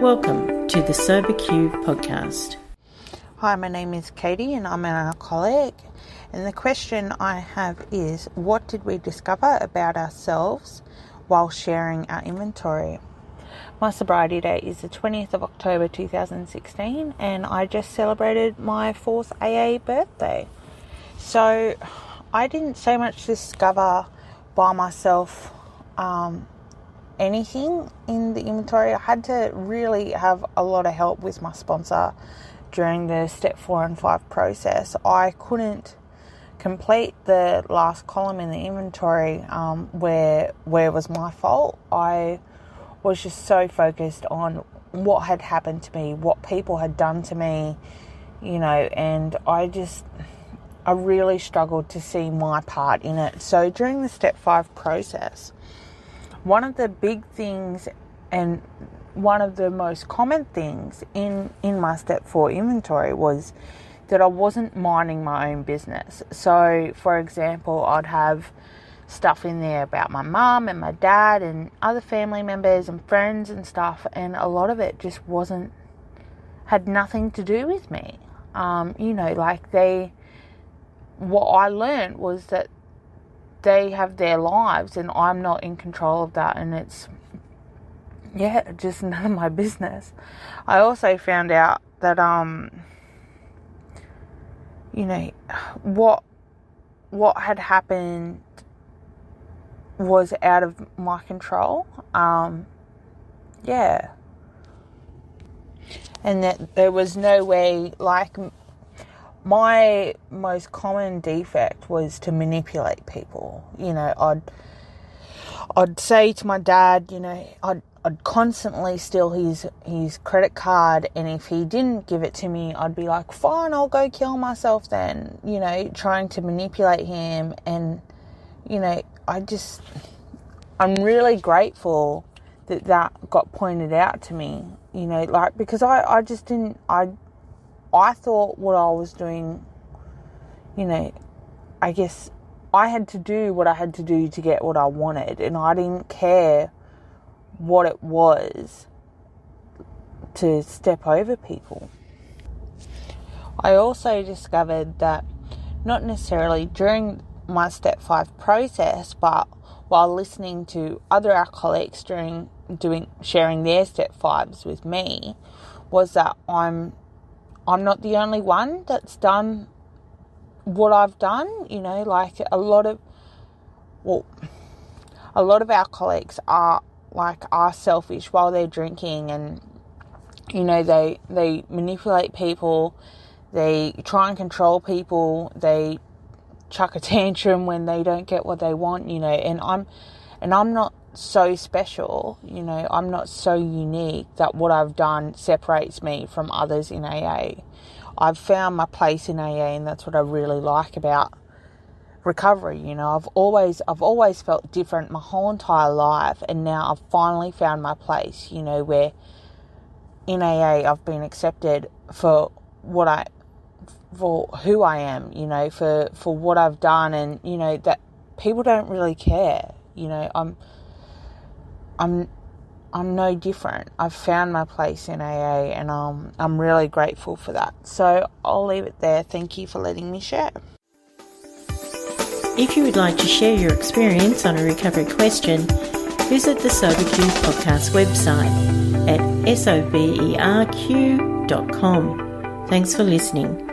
Welcome to the SoberQ Podcast. Hi, my name is Kati and I'm an alcoholic. And the question I have is, what did we discover about ourselves while sharing our inventory? My sobriety date is the 20th of October 2016 and I just celebrated my 4th AA birthday. So I didn't so much discover by myself anything in the inventory. I had to really have a lot of help with my sponsor during the step 4 and 5 process. I couldn't complete the last column in the inventory where was my fault. I was just so focused on what had happened to me, what people had done to me, and I really struggled to see my part in it. So during the step 5 process, one of the big things and one of the most common things in my step 4 inventory was that I wasn't minding my own business. So, for example, I'd have stuff in there about my mum and my dad and other family members and friends and stuff, and a lot of it just had nothing to do with me. What I learned was that they have their lives and I'm not in control of that, and it's just none of my business. I also found out that what had happened was out of my control. And that there was no way, my most common defect was to manipulate people. I'd say to my dad, I'd constantly steal his credit card, and if he didn't give it to me, I'd be like, fine, I'll go kill myself then, trying to manipulate him. And, I'm really grateful that got pointed out to me, because I just didn't, I thought what I was doing, I guess I had to do what I had to do to get what I wanted, and I didn't care what it was to step over people. I also discovered that not necessarily during my step 5 process, but while listening to other alcoholics sharing their step 5s with me, was that I'm not the only one that's done what I've done. A lot of alcoholics are selfish while they're drinking, and they manipulate people, they try and control people, they chuck a tantrum when they don't get what they want, and I'm not so special, I'm not so unique that what I've done separates me from others in AA. I've found my place in AA, and that's what I really like about recovery. I've always felt different my whole entire life, and now I've finally found my place, where in AA I've been accepted for who I am, for what I've done, and that people don't really care. I'm no different. I've found my place in AA, and I'm really grateful for that. So I'll leave it there. Thank you for letting me share. If you would like to share your experience on a recovery question, visit the SoberQ Podcast website at soberq.com. Thanks for listening.